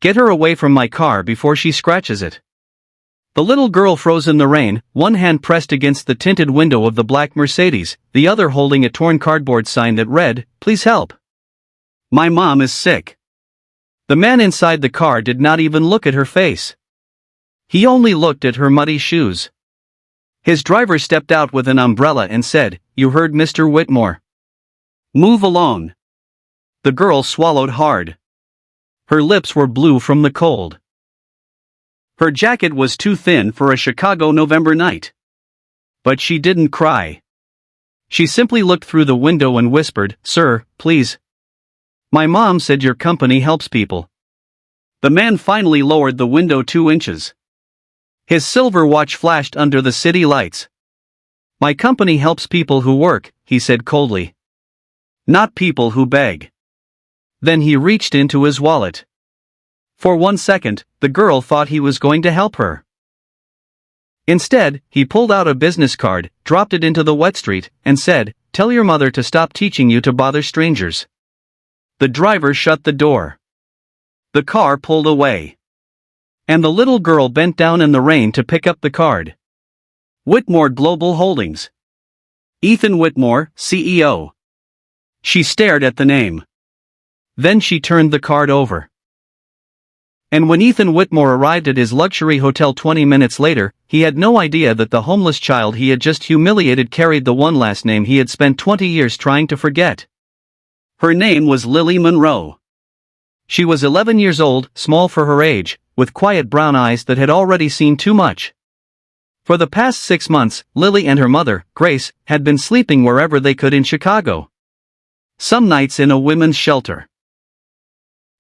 Get her away from my car before she scratches it." The little girl froze in the rain, one hand pressed against the tinted window of the black Mercedes, the other holding a torn cardboard sign that read, "Please help. My mom is sick." The man inside the car did not even look at her face. He only looked at her muddy shoes. His driver stepped out with an umbrella and said, "You heard Mr. Whitmore. Move along." The girl swallowed hard. Her lips were blue from the cold. Her jacket was too thin for a Chicago November night. But she didn't cry. She simply looked through the window and whispered, "Sir, please. My mom said your company helps people." The man finally lowered the window 2 inches. His silver watch flashed under the city lights. "My company helps people who work," he said coldly. "Not people who beg." Then he reached into his wallet. For 1 second, the girl thought he was going to help her. Instead, he pulled out a business card, dropped it into the wet street, and said, "Tell your mother to stop teaching you to bother strangers." The driver shut the door. The car pulled away. And the little girl bent down in the rain to pick up the card. Whitmore Global Holdings. Ethan Whitmore, CEO. She stared at the name. Then she turned the card over. And when Ethan Whitmore arrived at his luxury hotel 20 minutes later, he had no idea that the homeless child he had just humiliated carried the one last name he had spent 20 years trying to forget. Her name was Lily Monroe. She was 11 years old, small for her age, with quiet brown eyes that had already seen too much. For the past 6 months, Lily and her mother, Grace, had been sleeping wherever they could in Chicago. Some nights in a women's shelter.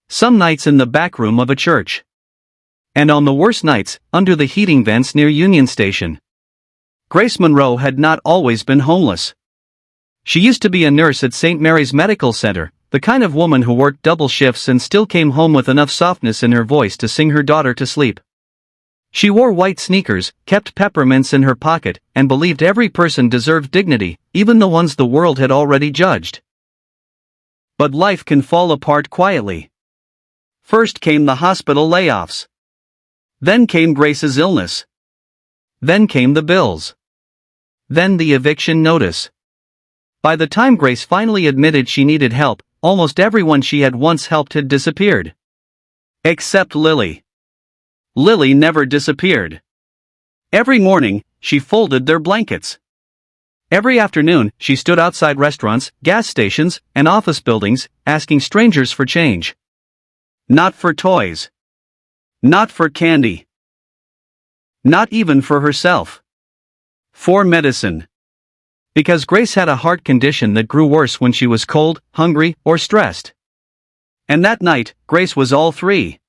Some nights in the back room of a church. And on the worst nights, under the heating vents near Union Station. Grace Monroe had not always been homeless. She used to be a nurse at St. Mary's Medical Center, the kind of woman who worked double shifts and still came home with enough softness in her voice to sing her daughter to sleep. She wore white sneakers, kept peppermints in her pocket, and believed every person deserved dignity, even the ones the world had already judged. But life can fall apart quietly. First came the hospital layoffs. Then came Grace's illness. Then came the bills. Then the eviction notice. By the time Grace finally admitted she needed help, almost everyone she had once helped had disappeared. Except Lily. Lily never disappeared. Every morning, she folded their blankets. Every afternoon, she stood outside restaurants, gas stations, and office buildings, asking strangers for change. Not for toys. Not for candy. Not even for herself. For medicine. Because Grace had a heart condition that grew worse when she was cold, hungry, or stressed. And that night, Grace was all three.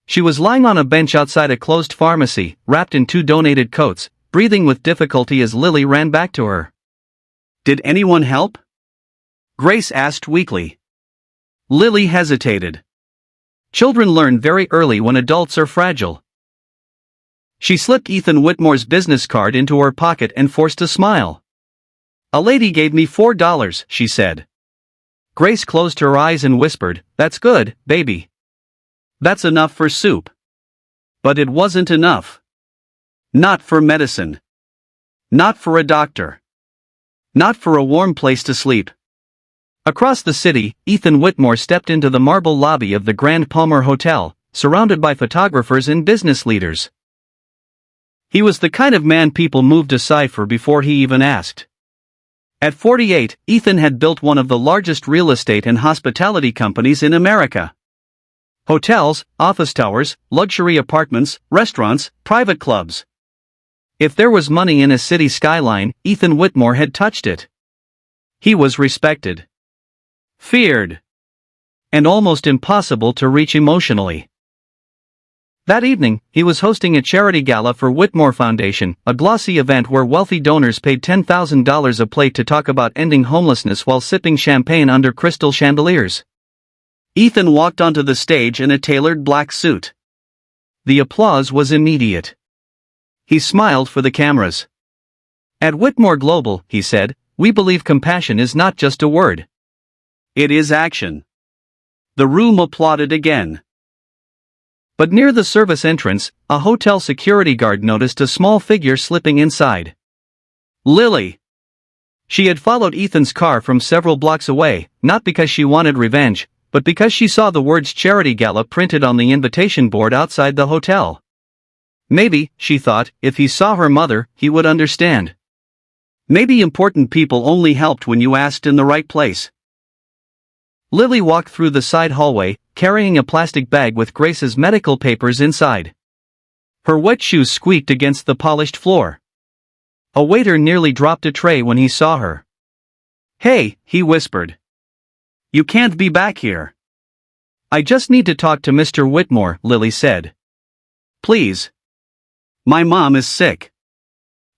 She was lying on a bench outside a closed pharmacy, wrapped in 2 donated coats, breathing with difficulty as Lily ran back to her. "Did anyone help?" Grace asked weakly. Lily hesitated. Children learn very early when adults are fragile. She slipped Ethan Whitmore's business card into her pocket and forced a smile. "A lady gave me $4, she said. Grace closed her eyes and whispered, "That's good, baby. That's enough for soup." But it wasn't enough. Not for medicine. Not for a doctor. Not for a warm place to sleep. Across the city, Ethan Whitmore stepped into the marble lobby of the Grand Palmer Hotel, surrounded by photographers and business leaders. He was the kind of man people moved aside for before he even asked. At 48, Ethan had built one of the largest real estate and hospitality companies in America. Hotels, office towers, luxury apartments, restaurants, private clubs. If there was money in a city skyline, Ethan Whitmore had touched it. He was respected. Feared. And almost impossible to reach emotionally. That evening, he was hosting a charity gala for Whitmore Foundation, a glossy event where wealthy donors paid $10,000 a plate to talk about ending homelessness while sipping champagne under crystal chandeliers. Ethan walked onto the stage in a tailored black suit. The applause was immediate. He smiled for the cameras. "At Whitmore Global," he said, "we believe compassion is not just a word. It is action." The room applauded again. But near the service entrance, a hotel security guard noticed a small figure slipping inside. Lily. She had followed Ethan's car from several blocks away, not because she wanted revenge, but because she saw the words Charity Gala printed on the invitation board outside the hotel. Maybe, she thought, if he saw her mother, he would understand. Maybe important people only helped when you asked in the right place. Lily walked through the side hallway, carrying a plastic bag with Grace's medical papers inside. Her wet shoes squeaked against the polished floor. A waiter nearly dropped a tray when he saw her. "Hey," he whispered. "You can't be back here." "I just need to talk to Mr. Whitmore," Lily said. "Please. My mom is sick."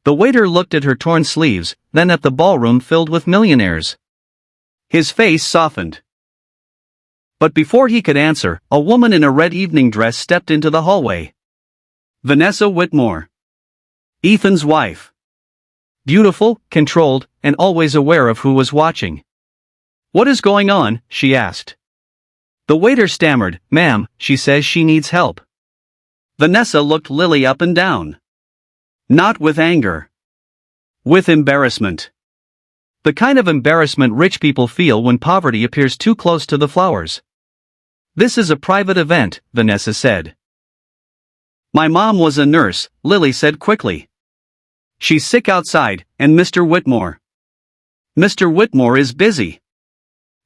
The waiter looked at her torn sleeves, then at the ballroom filled with millionaires. His face softened. But before he could answer, a woman in a red evening dress stepped into the hallway. Vanessa Whitmore. Ethan's wife. Beautiful, controlled, and always aware of who was watching. "What is going on?" she asked. The waiter stammered. "Ma'am, she says she needs help." Vanessa looked Lily up and down. Not with anger. With embarrassment. The kind of embarrassment rich people feel when poverty appears too close to the flowers. "This is a private event," Vanessa said. "My mom was a nurse," Lily said quickly. "She's sick outside, and Mr. Whitmore. Mr. Whitmore is busy.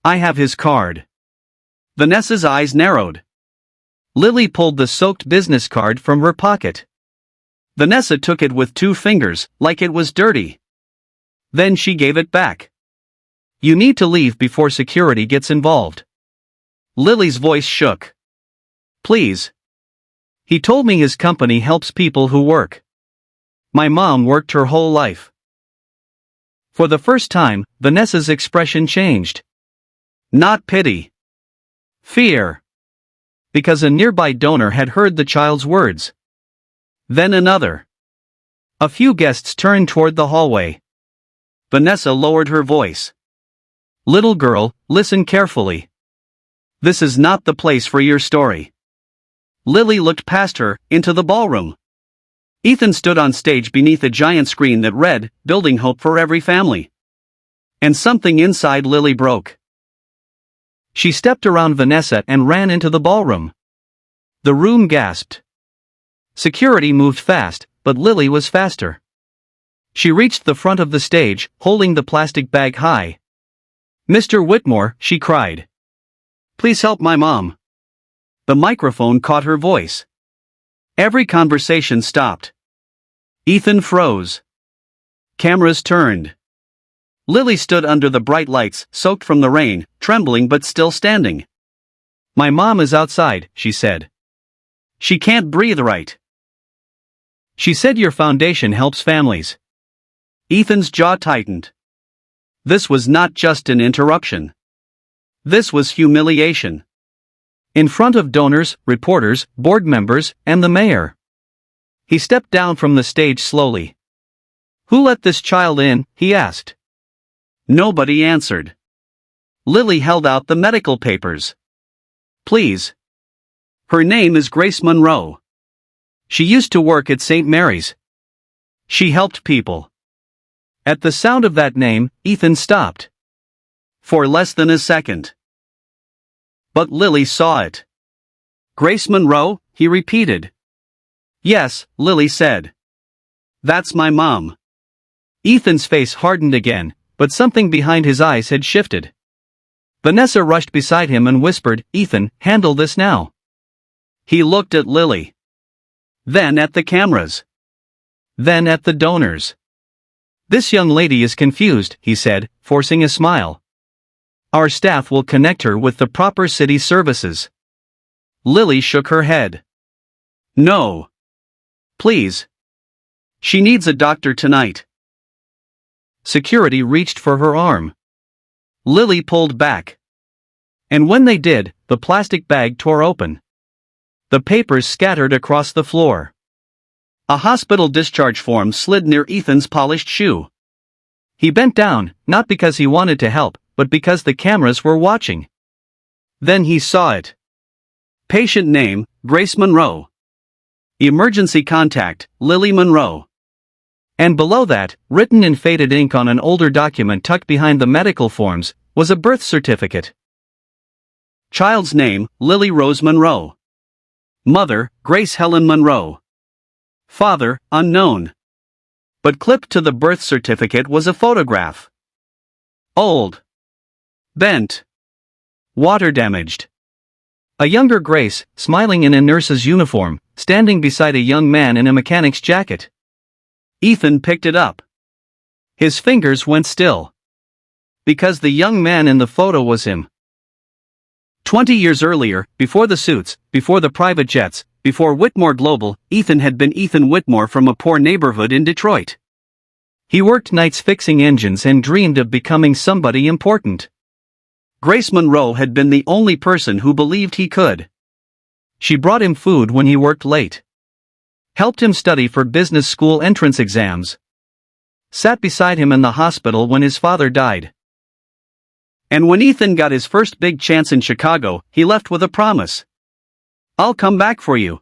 I have his card." Vanessa's eyes narrowed. Lily pulled the soaked business card from her pocket. Vanessa took it with 2 fingers, like it was dirty. Then she gave it back. "You need to leave before security gets involved." Lily's voice shook. "Please. He told me his company helps people who work. My mom worked her whole life." For the first time, Vanessa's expression changed. Not pity. Fear. Because a nearby donor had heard the child's words. Then another. A few guests turned toward the hallway. Vanessa lowered her voice. "Little girl, listen carefully. This is not the place for your story." Lily looked past her, into the ballroom. Ethan stood on stage beneath a giant screen that read, "Building Hope for Every Family." And something inside Lily broke. She stepped around Vanessa and ran into the ballroom. The room gasped. Security moved fast, but Lily was faster. She reached the front of the stage, holding the plastic bag high. "Mr. Whitmore," she cried. "Please help my mom." The microphone caught her voice. Every conversation stopped. Ethan froze. Cameras turned. Lily stood under the bright lights, soaked from the rain, trembling but still standing. "My mom is outside," she said. "She can't breathe right." "She said your foundation helps families." Ethan's jaw tightened. This was not just an interruption. This was humiliation. In front of donors, reporters, board members, and the mayor. He stepped down from the stage slowly. "Who let this child in?" he asked. Nobody answered. Lily held out the medical papers. "Please. Her name is Grace Monroe. She used to work at St. Mary's. She helped people." At the sound of that name, Ethan stopped. For less than a second. But Lily saw it. "Grace Monroe?" he repeated. "Yes," Lily said. "That's my mom." Ethan's face hardened again, but something behind his eyes had shifted. Vanessa rushed beside him and whispered, "Ethan, handle this now." He looked at Lily. Then at the cameras. Then at the donors. "This young lady is confused," he said, forcing a smile. "Our staff will connect her with the proper city services." Lily shook her head. "No. Please. She needs a doctor tonight." Security reached for her arm. Lily pulled back. And when they did, the plastic bag tore open. The papers scattered across the floor. A hospital discharge form slid near Ethan's polished shoe. He bent down, not because he wanted to help, but because the cameras were watching. Then he saw it. Patient name, Grace Monroe. Emergency contact, Lily Monroe. And below that, written in faded ink on an older document tucked behind the medical forms, was a birth certificate. Child's name, Lily Rose Monroe. Mother, Grace Helen Monroe. Father, unknown. But clipped to the birth certificate was a photograph. Old. Bent. Water damaged. A younger Grace, smiling in a nurse's uniform, standing beside a young man in a mechanic's jacket. Ethan picked it up. His fingers went still. Because the young man in the photo was him. 20 years earlier, before the suits, before the private jets, before Whitmore Global, Ethan had been Ethan Whitmore from a poor neighborhood in Detroit. He worked nights fixing engines and dreamed of becoming somebody important. Grace Monroe had been the only person who believed he could. She brought him food when he worked late. Helped him study for business school entrance exams. Sat beside him in the hospital when his father died. And when Ethan got his first big chance in Chicago, he left with a promise. I'll come back for you.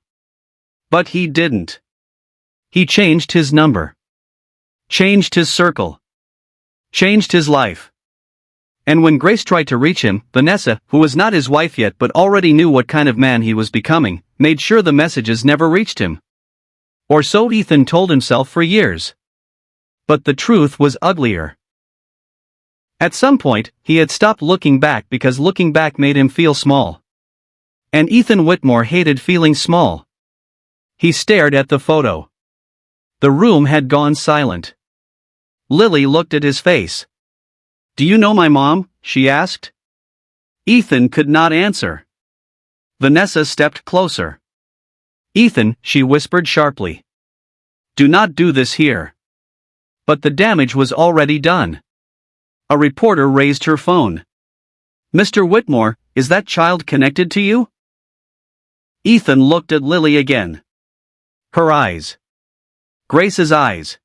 But he didn't. He changed his number. Changed his circle. Changed his life. And when Grace tried to reach him, Vanessa, who was not his wife yet but already knew what kind of man he was becoming, made sure the messages never reached him. Or so Ethan told himself for years. But the truth was uglier. At some point, he had stopped looking back because looking back made him feel small. And Ethan Whitmore hated feeling small. He stared at the photo. The room had gone silent. Lily looked at his face. "Do you know my mom?" she asked. Ethan could not answer. Vanessa stepped closer. "Ethan," she whispered sharply. "Do not do this here." But the damage was already done. A reporter raised her phone. "Mr. Whitmore, is that child connected to you?" Ethan looked at Lily again. Her eyes. Grace's eyes.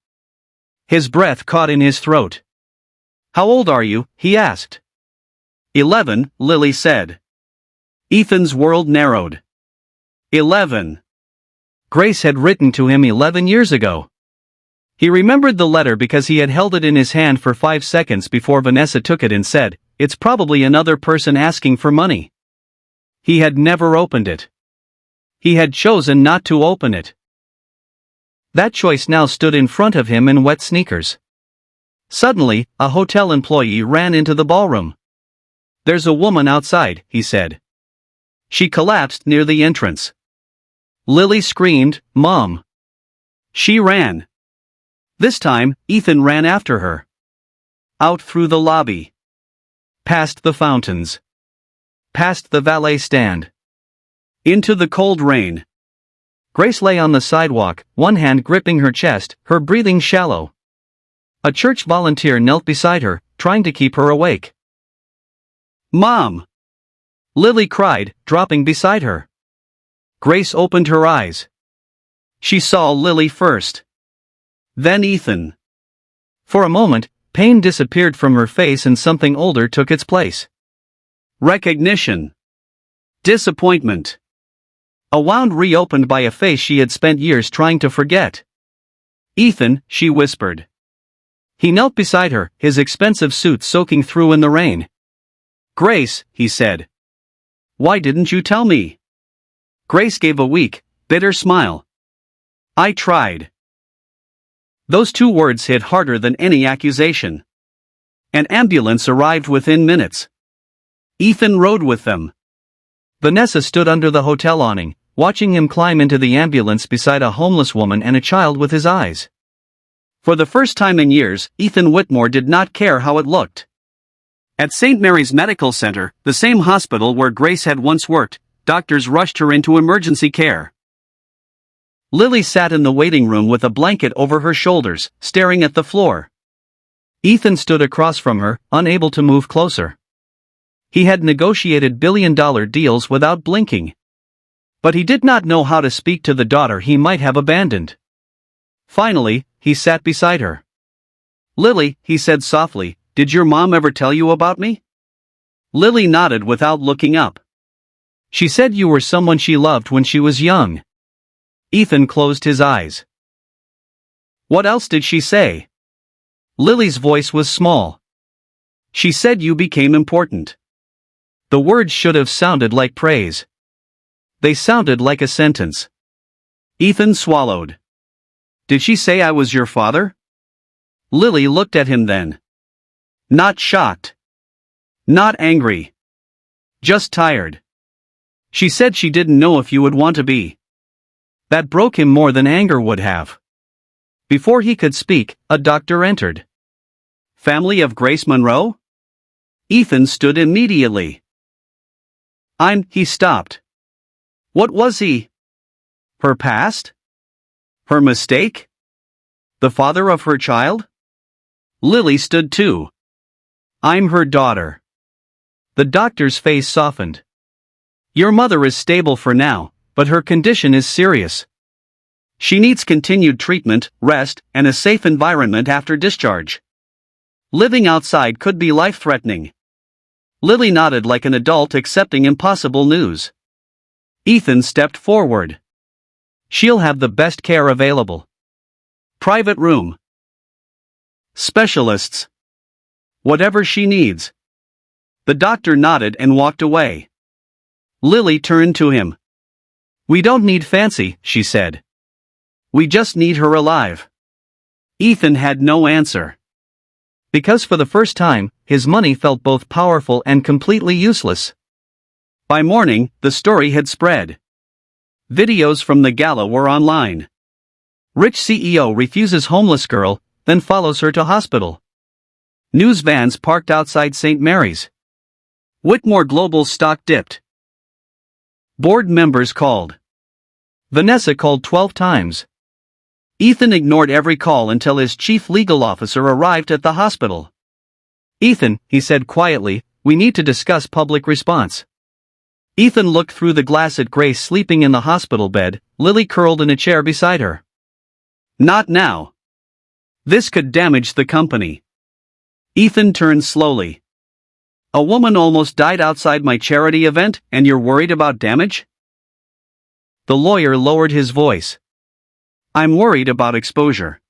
His breath caught in his throat. "How old are you?" he asked. 11, Lily said. Ethan's world narrowed. 11. Grace had written to him 11 years ago. He remembered the letter because he had held it in his hand for 5 seconds before Vanessa took it and said, "It's probably another person asking for money." He had never opened it. He had chosen not to open it. That choice now stood in front of him in wet sneakers. Suddenly, a hotel employee ran into the ballroom. "There's a woman outside," he said. She collapsed near the entrance. Lily screamed, "Mom!" She ran. This time, Ethan ran after her. Out through the lobby. Past the fountains. Past the valet stand. Into the cold rain. Grace lay on the sidewalk, one hand gripping her chest, her breathing shallow. A church volunteer knelt beside her, trying to keep her awake. "Mom!" Lily cried, dropping beside her. Grace opened her eyes. She saw Lily first. Then Ethan. For a moment, pain disappeared from her face and something older took its place. Recognition. Disappointment. A wound reopened by a face she had spent years trying to forget. "Ethan," she whispered. He knelt beside her, his expensive suit soaking through in the rain. "Grace," he said. "Why didn't you tell me?" Grace gave a weak, bitter smile. "I tried." Those two words hit harder than any accusation. An ambulance arrived within minutes. Ethan rode with them. Vanessa stood under the hotel awning, watching him climb into the ambulance beside a homeless woman and a child with his eyes. For the first time in years, Ethan Whitmore did not care how it looked. At St. Mary's Medical Center, the same hospital where Grace had once worked, doctors rushed her into emergency care. Lily sat in the waiting room with a blanket over her shoulders, staring at the floor. Ethan stood across from her, unable to move closer. He had negotiated billion-dollar deals without blinking. But he did not know how to speak to the daughter he might have abandoned. Finally, he sat beside her. "Lily," he said softly, "did your mom ever tell you about me?" Lily nodded without looking up. She said you were someone she loved when she was young. Ethan closed his eyes. What else did she say? Lily's voice was small. She said you became important. The words should have sounded like praise. They sounded like a sentence. Ethan swallowed. Did she say I was your father? Lily looked at him then. Not shocked. Not angry. Just tired. She said she didn't know if you would want to be. That broke him more than anger would have. Before he could speak, a doctor entered. Family of Grace Monroe? Ethan stood immediately. He stopped. What was he? Her past? Her mistake? The father of her child? Lily stood too. I'm her daughter. The doctor's face softened. Your mother is stable for now, but her condition is serious. She needs continued treatment, rest, and a safe environment after discharge. Living outside could be life-threatening. Lily nodded like an adult accepting impossible news. Ethan stepped forward. She'll have the best care available. Private room. Specialists. Whatever she needs. The doctor nodded and walked away. Lily turned to him. We don't need fancy, she said. We just need her alive. Ethan had no answer. Because for the first time, his money felt both powerful and completely useless. By morning, the story had spread. Videos from the gala were online. Rich CEO refuses homeless girl, then follows her to hospital. News vans parked outside St. Mary's. Whitmore Global stock dipped. Board members called. Vanessa called 12 times. Ethan ignored every call until his chief legal officer arrived at the hospital. Ethan, he said quietly, we need to discuss public response. Ethan looked through the glass at Grace sleeping in the hospital bed, Lily curled in a chair beside her. Not now. This could damage the company. Ethan turned slowly. A woman almost died outside my charity event, and you're worried about damage? The lawyer lowered his voice. I'm worried about exposure.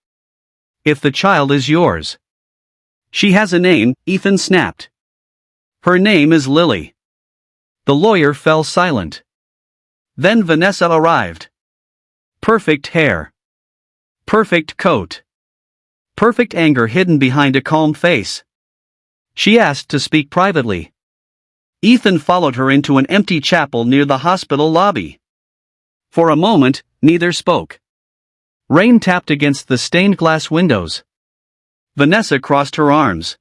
If the child is yours. She has a name, Ethan snapped. Her name is Lily. The lawyer fell silent. Then Vanessa arrived. Perfect hair. Perfect coat. Perfect anger hidden behind a calm face. She asked to speak privately. Ethan followed her into an empty chapel near the hospital lobby. For a moment, neither spoke. Rain tapped against the stained glass windows. Vanessa crossed her arms.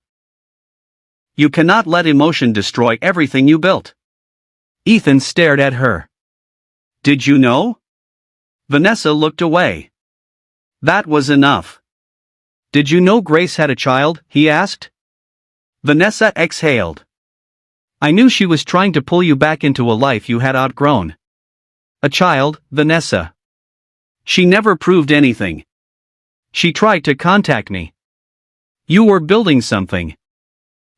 You cannot let emotion destroy everything you built. Ethan stared at her. Did you know? Vanessa looked away. That was enough. Did you know Grace had a child? He asked. Vanessa exhaled. I knew she was trying to pull you back into a life you had outgrown. A child, Vanessa. She never proved anything. She tried to contact me. You were building something.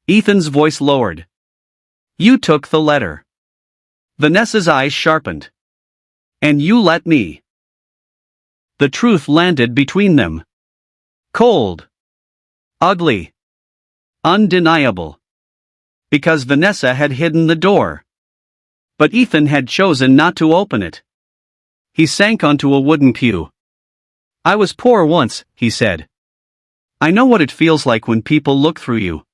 Ethan's voice lowered. You took the letter. Vanessa's eyes sharpened. And you let me. The truth landed between them. Cold. Ugly. Undeniable. Because Vanessa had hidden the door. But Ethan had chosen not to open it. He sank onto a wooden pew. I was poor once, he said. I know what it feels like when people look through you.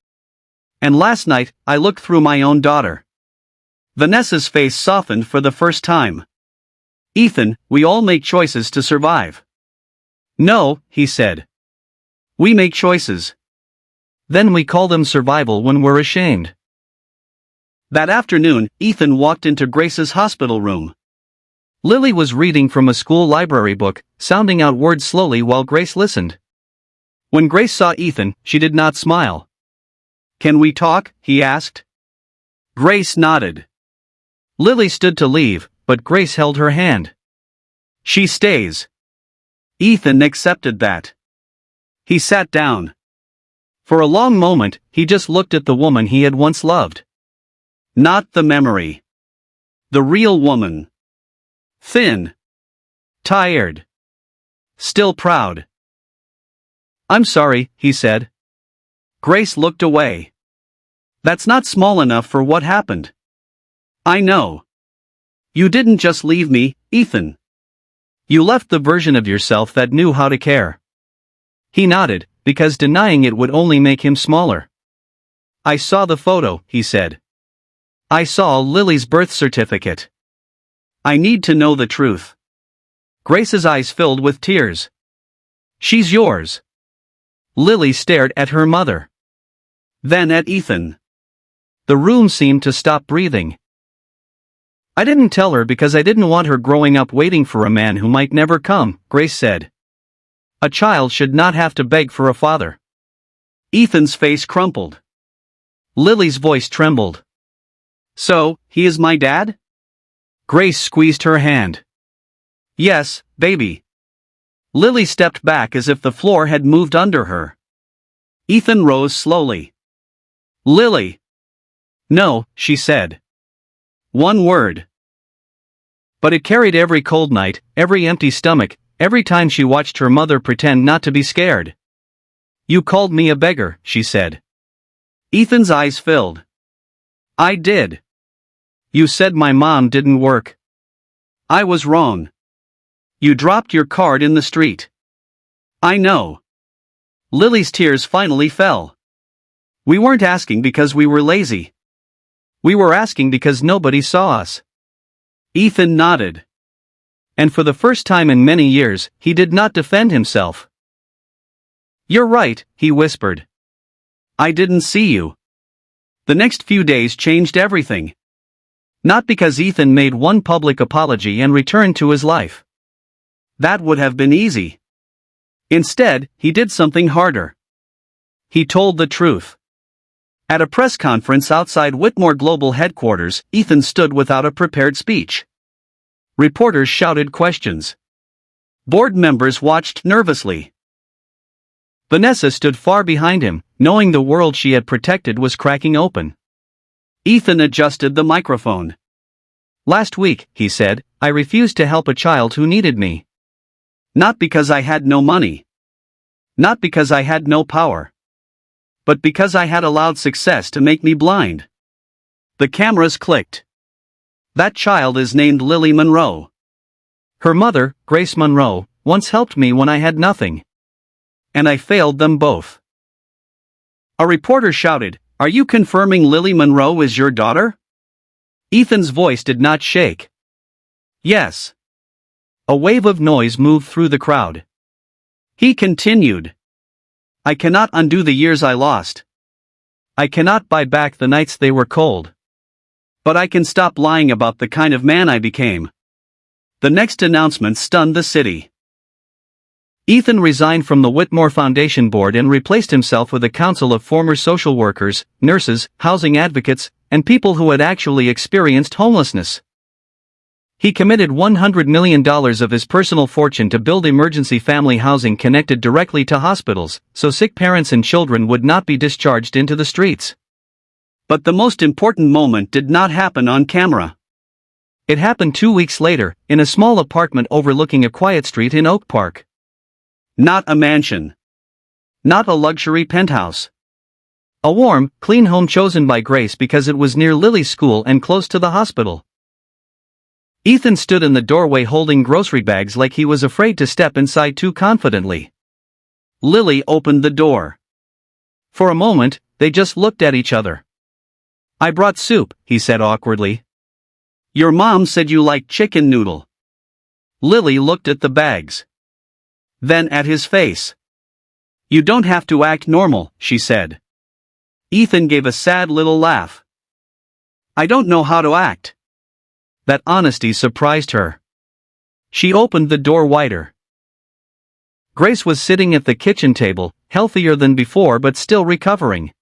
And last night, I looked through my own daughter. Vanessa's face softened for the first time. Ethan, we all make choices to survive. No, he said. We make choices. Then we call them survival when we're ashamed. That afternoon, Ethan walked into Grace's hospital room. Lily was reading from a school library book, sounding out words slowly while Grace listened. When Grace saw Ethan, she did not smile. Can we talk? He asked. Grace nodded. Lily stood to leave, but Grace held her hand. She stays. Ethan accepted that. He sat down. For a long moment, he just looked at the woman he had once loved. Not the memory. The real woman. Thin. Tired. Still proud. I'm sorry, he said. Grace looked away. That's not small enough for what happened. I know. You didn't just leave me, Ethan. You left the version of yourself that knew how to care. He nodded, because denying it would only make him smaller. I saw the photo, he said. I saw Lily's birth certificate. I need to know the truth. Grace's eyes filled with tears. She's yours. Lily stared at her mother. Then at Ethan. The room seemed to stop breathing. I didn't tell her because I didn't want her growing up waiting for a man who might never come, Grace said. A child should not have to beg for a father. Ethan's face crumpled. Lily's voice trembled. So, he is my dad? Grace squeezed her hand. Yes, baby. Lily stepped back as if the floor had moved under her. Ethan rose slowly. Lily. No, she said. One word. But it carried every cold night, every empty stomach, every time she watched her mother pretend not to be scared. You called me a beggar, she said. Ethan's eyes filled. I did. You said my mom didn't work. I was wrong. You dropped your card in the street. I know. Lily's tears finally fell. We weren't asking because we were lazy. We were asking because nobody saw us. Ethan nodded. And for the first time in many years, he did not defend himself. You're right, he whispered. I didn't see you. The next few days changed everything. Not because Ethan made one public apology and returned to his life. That would have been easy. Instead, he did something harder. He told the truth. At a press conference outside Whitmore Global headquarters, Ethan stood without a prepared speech. Reporters shouted questions. Board members watched nervously. Vanessa stood far behind him, knowing the world she had protected was cracking open. Ethan adjusted the microphone. Last week, he said, I refused to help a child who needed me. Not because I had no money. Not because I had no power. But because I had allowed success to make me blind. The cameras clicked. That child is named Lily Monroe. Her mother, Grace Monroe, once helped me when I had nothing. And I failed them both. A reporter shouted, Are you confirming Lily Monroe is your daughter? Ethan's voice did not shake. Yes. A wave of noise moved through the crowd. He continued. I cannot undo the years I lost. I cannot buy back the nights they were cold. But I can stop lying about the kind of man I became. The next announcement stunned the city. Ethan resigned from the Whitmore Foundation board and replaced himself with a council of former social workers, nurses, housing advocates, and people who had actually experienced homelessness. He committed $100 million of his personal fortune to build emergency family housing connected directly to hospitals, so sick parents and children would not be discharged into the streets. But the most important moment did not happen on camera. It happened 2 weeks later, in a small apartment overlooking a quiet street in Oak Park. Not a mansion. Not a luxury penthouse. A warm, clean home chosen by Grace because it was near Lily's school and close to the hospital. Ethan stood in the doorway holding grocery bags like he was afraid to step inside too confidently. Lily opened the door. For a moment, they just looked at each other. I brought soup, he said awkwardly. Your mom said you liked chicken noodle. Lily looked at the bags. Then at his face. You don't have to act normal, she said. Ethan gave a sad little laugh. I don't know how to act. That honesty surprised her. She opened the door wider. Grace was sitting at the kitchen table, healthier than before but still recovering.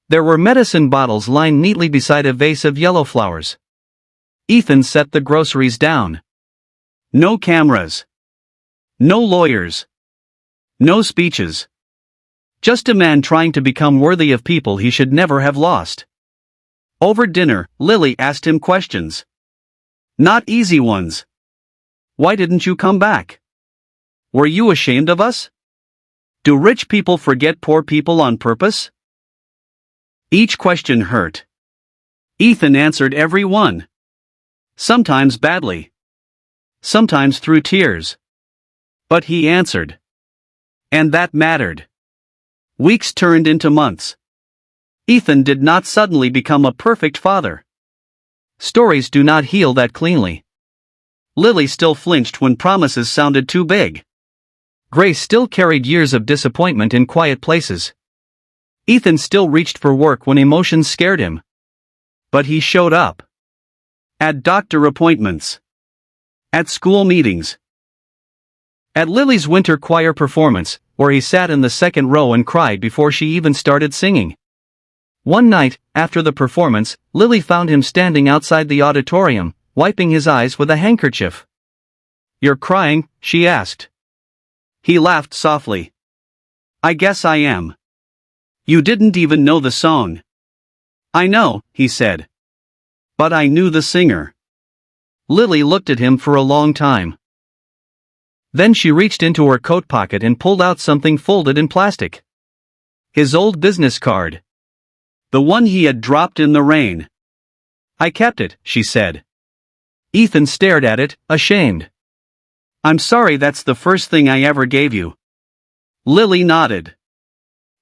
There were medicine bottles lined neatly beside a vase of yellow flowers. Ethan set the groceries down. No cameras. No lawyers. No speeches. Just a man trying to become worthy of people he should never have lost. Over dinner, Lily asked him questions. Not easy ones. Why didn't you come back? Were you ashamed of us? Do rich people forget poor people on purpose? Each question hurt. Ethan answered every one. Sometimes badly. Sometimes through tears. But he answered. And that mattered. Weeks turned into months. Ethan did not suddenly become a perfect father. Stories do not heal that cleanly. Lily still flinched when promises sounded too big. Grace still carried years of disappointment in quiet places. Ethan still reached for work when emotions scared him. But he showed up. At doctor appointments. At school meetings. At Lily's winter choir performance, where he sat in the second row and cried before she even started singing. One night, after the performance, Lily found him standing outside the auditorium, wiping his eyes with a handkerchief. "You're crying?" she asked. He laughed softly. "I guess I am. You didn't even know the song." "I know," he said. "But I knew the singer." Lily looked at him for a long time. Then she reached into her coat pocket and pulled out something folded in plastic. His old business card. The one he had dropped in the rain. "I kept it," she said. Ethan stared at it, ashamed. "I'm sorry, that's the first thing I ever gave you." Lily nodded.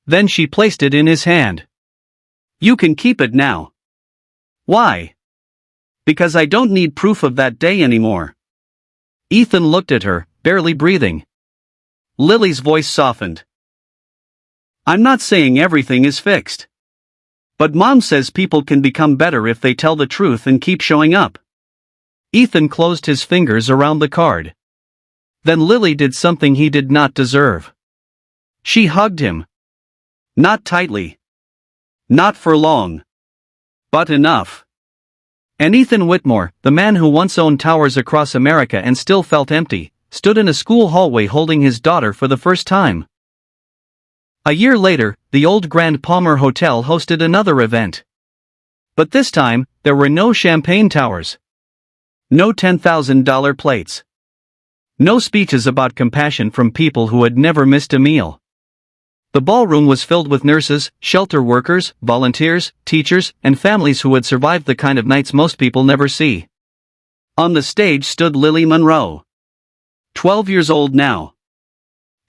Then she placed it in his hand. "You can keep it now." "Why?" "Because I don't need proof of that day anymore." Ethan looked at her, barely breathing. Lily's voice softened. "I'm not saying everything is fixed. But Mom says people can become better if they tell the truth and keep showing up." Ethan closed his fingers around the card. Then Lily did something he did not deserve. She hugged him. Not tightly. Not for long. But enough. And Ethan Whitmore, the man who once owned towers across America and still felt empty, stood in a school hallway holding his daughter for the first time. A year later, the old Grand Palmer Hotel hosted another event. But this time, there were no champagne towers. No $10,000 plates. No speeches about compassion from people who had never missed a meal. The ballroom was filled with nurses, shelter workers, volunteers, teachers, and families who had survived the kind of nights most people never see. On the stage stood Lily Monroe. 12 years old now.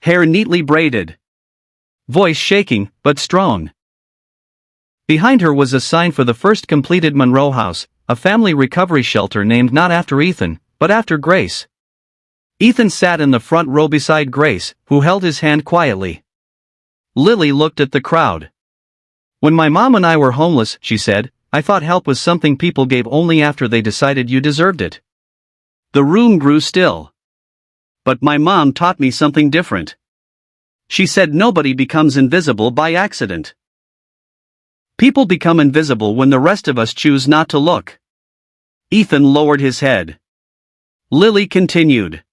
Hair neatly braided. Voice shaking, but strong. Behind her was a sign for the first completed Monroe House, a family recovery shelter named not after Ethan, but after Grace. Ethan sat in the front row beside Grace, who held his hand quietly. Lily looked at the crowd. "When my mom and I were homeless," she said, "I thought help was something people gave only after they decided you deserved it." The room grew still. "But my mom taught me something different. She said nobody becomes invisible by accident. People become invisible when the rest of us choose not to look." Ethan lowered his head. Lily continued.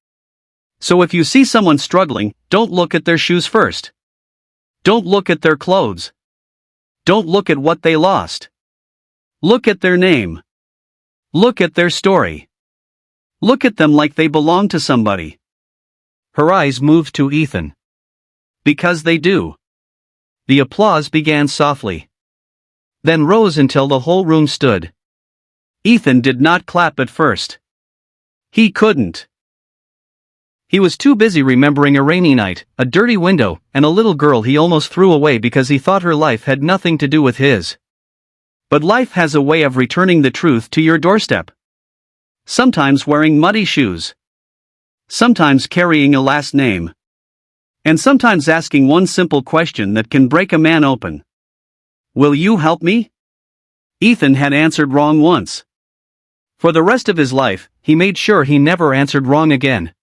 "So if you see someone struggling, don't look at their shoes first. Don't look at their clothes. Don't look at what they lost. Look at their name. Look at their story. Look at them like they belong to somebody." Her eyes moved to Ethan. "Because they do." The applause began softly. Then rose until the whole room stood. Ethan did not clap at first. He couldn't. He was too busy remembering a rainy night, a dirty window, and a little girl he almost threw away because he thought her life had nothing to do with his. But life has a way of returning the truth to your doorstep. Sometimes wearing muddy shoes. Sometimes carrying a last name. And sometimes asking one simple question that can break a man open. "Will you help me?" Ethan had answered wrong once. For the rest of his life, he made sure he never answered wrong again.